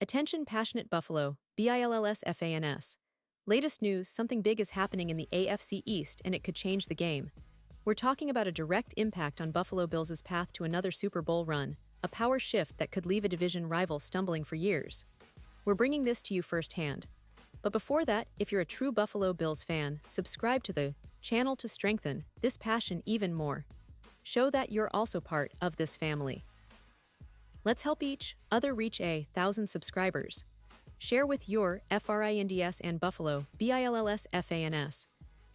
Attention passionate Buffalo, BILLSFANS. Latest news, something big is happening in the AFC East and it could change the game. We're talking about a direct impact on Buffalo Bills' path to another Super Bowl run, a power shift that could leave a division rival stumbling for years. We're bringing this to you firsthand. But before that, if you're a true Buffalo Bills fan, subscribe to the channel to strengthen this passion even more. Show that you're also part of this family. Let's help each other reach 1,000 subscribers. Share with your FRINDS and Buffalo, BILLSFANS.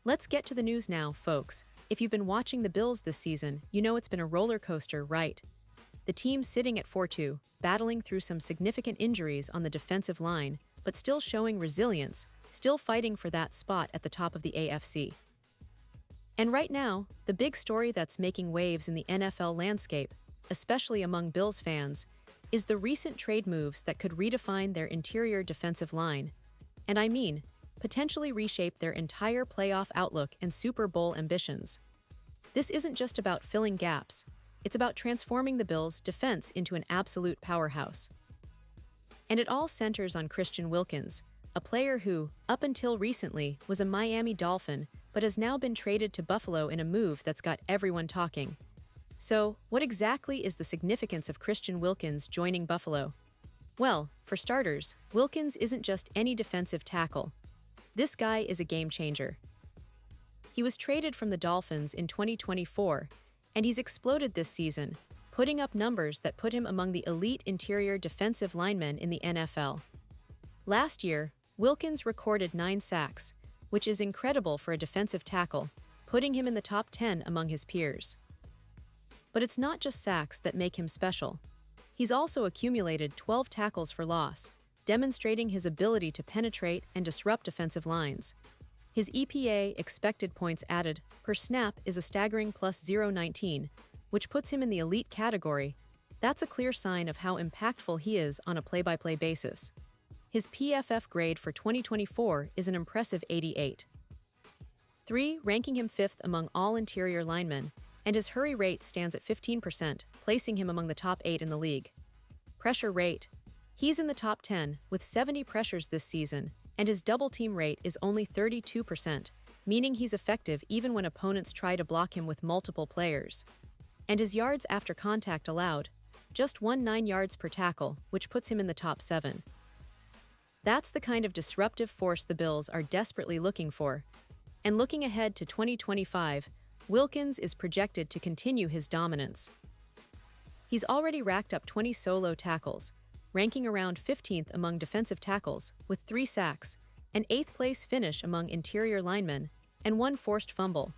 Let's get to the news now, folks. If you've been watching the Bills this season, you know it's been a roller coaster, right? The team sitting at 4-2, battling through some significant injuries on the defensive line, but still showing resilience, still fighting for that spot at the top of the AFC. And right now, the big story that's making waves in the NFL landscape, especially among Bills fans, is the recent trade moves that could redefine their interior defensive line, and I mean, potentially reshape their entire playoff outlook and Super Bowl ambitions. This isn't just about filling gaps, it's about transforming the Bills' defense into an absolute powerhouse. And it all centers on Christian Wilkins, a player who, up until recently, was a Miami Dolphin but has now been traded to Buffalo in a move that's got everyone talking. So, what exactly is the significance of Christian Wilkins joining Buffalo? Well, for starters, Wilkins isn't just any defensive tackle. This guy is a game changer. He was traded from the Dolphins in 2024, and he's exploded this season, putting up numbers that put him among the elite interior defensive linemen in the NFL. Last year, Wilkins recorded 9 sacks, which is incredible for a defensive tackle, putting him in the top 10 among his peers. But it's not just sacks that make him special. He's also accumulated 12 tackles for loss, demonstrating his ability to penetrate and disrupt defensive lines. His EPA, expected points added, per snap is a staggering plus 0.19, which puts him in the elite category. That's a clear sign of how impactful he is on a play-by-play basis. His PFF grade for 2024 is an impressive 88. 3, ranking him 5th among all interior linemen, and his hurry rate stands at 15%, placing him among the top 8 in the league. Pressure rate. He's in the top 10, with 70 pressures this season, and his double-team rate is only 32%, meaning he's effective even when opponents try to block him with multiple players. And his yards after contact allowed, just 9 yards per tackle, which puts him in the top 7. That's the kind of disruptive force the Bills are desperately looking for. And looking ahead to 2025, Wilkins is projected to continue his dominance. He's already racked up 20 solo tackles, ranking around 15th among defensive tackles, with 3 sacks, an 8th-place finish among interior linemen, and 1 forced fumble.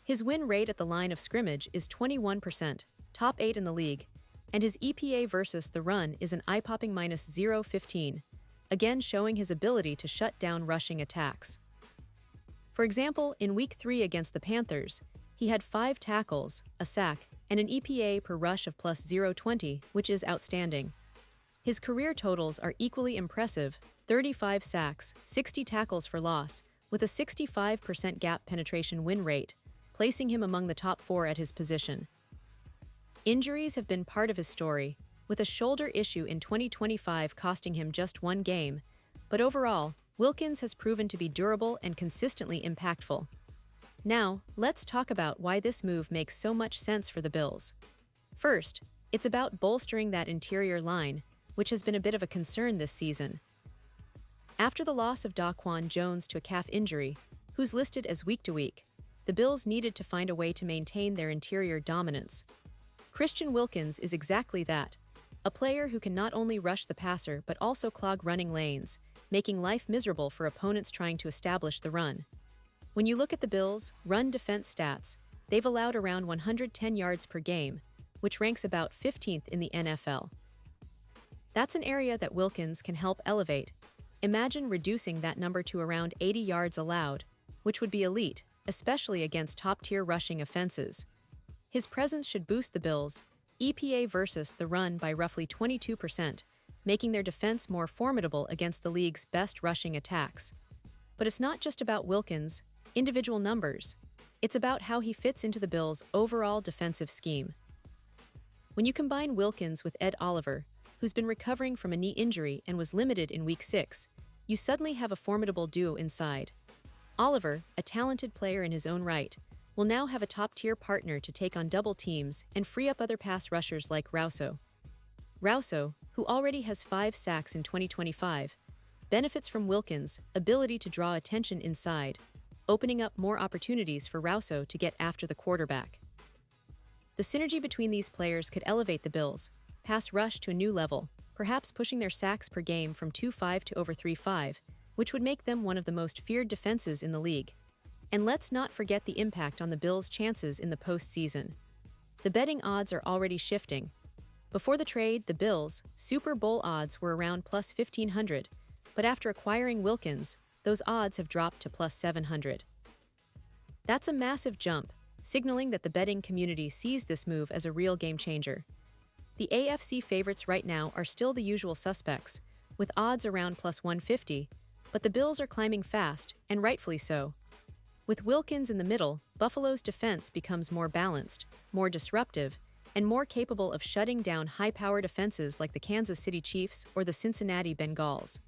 His win rate at the line of scrimmage is 21%, top 8 in the league, and his EPA versus the run is an eye-popping minus 0.15, again showing his ability to shut down rushing attacks. For example, in Week 3 against the Panthers, he had 5 tackles, a sack, and an EPA per rush of plus 0.20, which is outstanding. His career totals are equally impressive, 35 sacks, 60 tackles for loss, with a 65% gap penetration win rate, placing him among the top 4 at his position. Injuries have been part of his story, with a shoulder issue in 2025 costing him just 1 game, but overall, Wilkins has proven to be durable and consistently impactful. Now, let's talk about why this move makes so much sense for the Bills. First, it's about bolstering that interior line, which has been a bit of a concern this season. After the loss of Daquan Jones to a calf injury, who's listed as week-to-week, the Bills needed to find a way to maintain their interior dominance. Christian Wilkins is exactly that, a player who can not only rush the passer but also clog running lanes, making life miserable for opponents trying to establish the run. When you look at the Bills' run defense stats, they've allowed around 110 yards per game, which ranks about 15th in the NFL. That's an area that Wilkins can help elevate. Imagine reducing that number to around 80 yards allowed, which would be elite, especially against top-tier rushing offenses. His presence should boost the Bills' EPA versus the run by roughly 22%, making their defense more formidable against the league's best rushing attacks. But it's not just about Wilkins' individual numbers. It's about how he fits into the Bills' overall defensive scheme. When you combine Wilkins with Ed Oliver, who's been recovering from a knee injury and was limited in Week 6, you suddenly have a formidable duo inside. Oliver, a talented player in his own right, will now have a top-tier partner to take on double teams and free up other pass rushers like Rousseau. Rousseau, who already has 5 sacks in 2025, benefits from Wilkins' ability to draw attention inside, opening up more opportunities for Rousseau to get after the quarterback. The synergy between these players could elevate the Bills' pass rush to a new level, perhaps pushing their sacks per game from 2.5 to over 3.5, which would make them one of the most feared defenses in the league. And let's not forget the impact on the Bills' chances in the postseason. The betting odds are already shifting. Before the trade, the Bills' Super Bowl odds were around plus 1,500, but after acquiring Wilkins, those odds have dropped to plus 700. That's a massive jump, signaling that the betting community sees this move as a real game changer. The AFC favorites right now are still the usual suspects, with odds around plus 150, but the Bills are climbing fast, and rightfully so. With Wilkins in the middle, Buffalo's defense becomes more balanced, more disruptive, and more capable of shutting down high-powered offenses like the Kansas City Chiefs or the Cincinnati Bengals.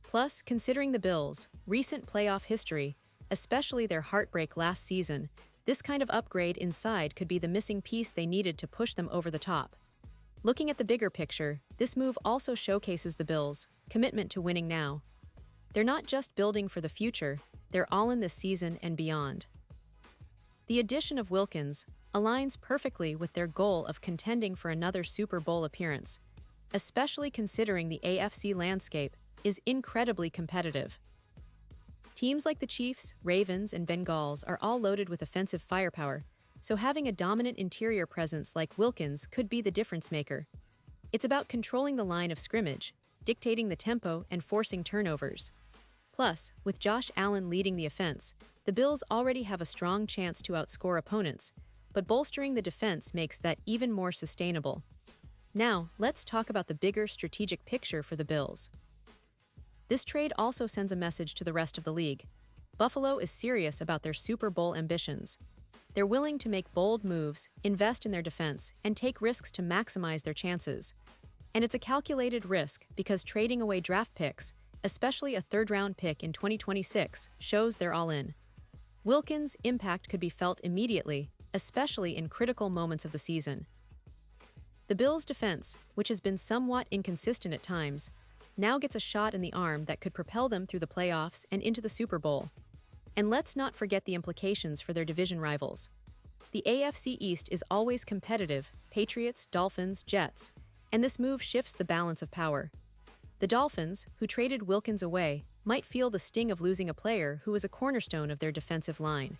Plus, considering the Bills' recent playoff history, especially their heartbreak last season, this kind of upgrade inside could be the missing piece they needed to push them over the top. Looking at the bigger picture, this move also showcases the Bills' commitment to winning now. They're not just building for the future, they're all in this season and beyond. The addition of Wilkins aligns perfectly with their goal of contending for another Super Bowl appearance, especially considering the AFC landscape is incredibly competitive. Teams like the Chiefs, Ravens, and Bengals are all loaded with offensive firepower, so having a dominant interior presence like Wilkins could be the difference maker. It's about controlling the line of scrimmage, dictating the tempo, and forcing turnovers. Plus, with Josh Allen leading the offense, the Bills already have a strong chance to outscore opponents, but bolstering the defense makes that even more sustainable. Now, let's talk about the bigger strategic picture for the Bills. This trade also sends a message to the rest of the league. Buffalo is serious about their Super Bowl ambitions. They're willing to make bold moves, invest in their defense, and take risks to maximize their chances. And it's a calculated risk because trading away draft picks, especially a third-round pick in 2026, shows they're all in. Wilkins' impact could be felt immediately, especially in critical moments of the season. The Bills' defense, which has been somewhat inconsistent at times, now gets a shot in the arm that could propel them through the playoffs and into the Super Bowl. And let's not forget the implications for their division rivals. The AFC East is always competitive: Patriots, Dolphins, Jets, and this move shifts the balance of power. The Dolphins, who traded Wilkins away, might feel the sting of losing a player who was a cornerstone of their defensive line.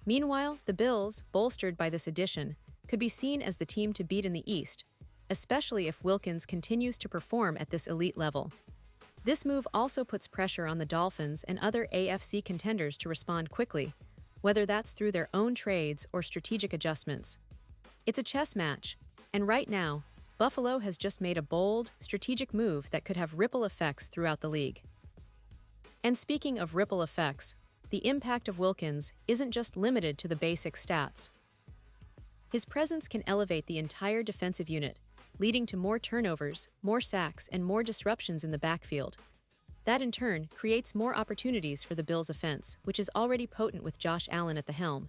Meanwhile, the Bills, bolstered by this addition, could be seen as the team to beat in the East, especially if Wilkins continues to perform at this elite level. This move also puts pressure on the Dolphins and other AFC contenders to respond quickly, whether that's through their own trades or strategic adjustments. It's a chess match, and right now, Buffalo has just made a bold, strategic move that could have ripple effects throughout the league. And speaking of ripple effects, the impact of Wilkins isn't just limited to the basic stats. His presence can elevate the entire defensive unit, leading to more turnovers, more sacks, and more disruptions in the backfield. That in turn creates more opportunities for the Bills' offense, which is already potent with Josh Allen at the helm.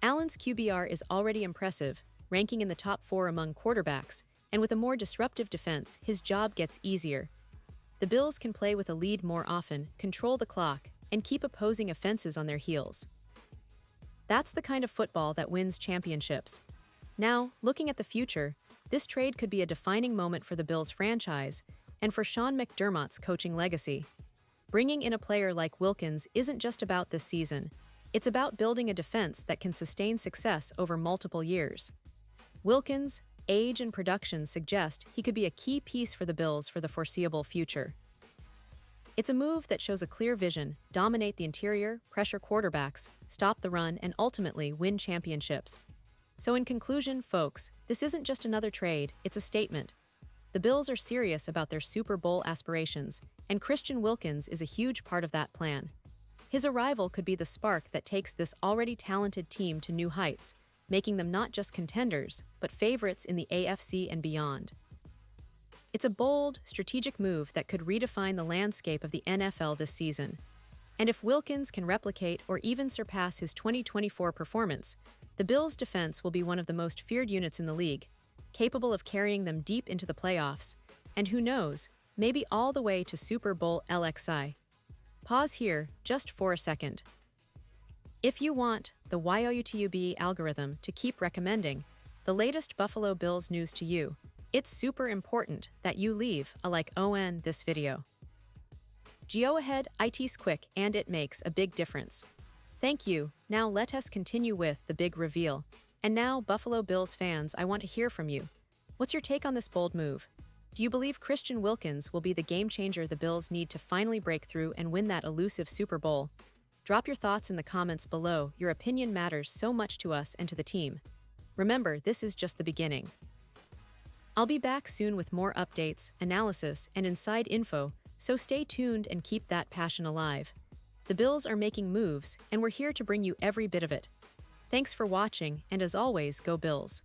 Allen's QBR is already impressive, ranking in the top 4 among quarterbacks, and with a more disruptive defense, his job gets easier. The Bills can play with a lead more often, control the clock, and keep opposing offenses on their heels. That's the kind of football that wins championships. Now, looking at the future, this trade could be a defining moment for the Bills franchise and for Sean McDermott's coaching legacy. Bringing in a player like Wilkins isn't just about this season. It's about building a defense that can sustain success over multiple years. Wilkins' age and production suggest he could be a key piece for the Bills for the foreseeable future. It's a move that shows a clear vision: dominate the interior, pressure quarterbacks, stop the run, and ultimately win championships. So in conclusion, folks, this isn't just another trade, it's a statement. The Bills are serious about their Super Bowl aspirations, and Christian Wilkins is a huge part of that plan. His arrival could be the spark that takes this already talented team to new heights, making them not just contenders, but favorites in the AFC and beyond. It's a bold, strategic move that could redefine the landscape of the NFL this season. And if Wilkins can replicate or even surpass his 2024 performance, the Bills' defense will be one of the most feared units in the league, capable of carrying them deep into the playoffs, and who knows, maybe all the way to Super Bowl LXI. Pause here just for a second. If you want the YOUTUB algorithm to keep recommending the latest Buffalo Bills news to you, it's super important that you leave a like on this video. Go ahead, it's quick and it makes a big difference. Thank you. Now let us continue with the big reveal. And now, Buffalo Bills fans, I want to hear from you. What's your take on this bold move? Do you believe Christian Wilkins will be the game changer the Bills need to finally break through and win that elusive Super Bowl? Drop your thoughts in the comments below. Your opinion matters so much to us and to the team. Remember, this is just the beginning. I'll be back soon with more updates, analysis, and inside info, so stay tuned and keep that passion alive. The Bills are making moves, and we're here to bring you every bit of it. Thanks for watching, and as always, go Bills.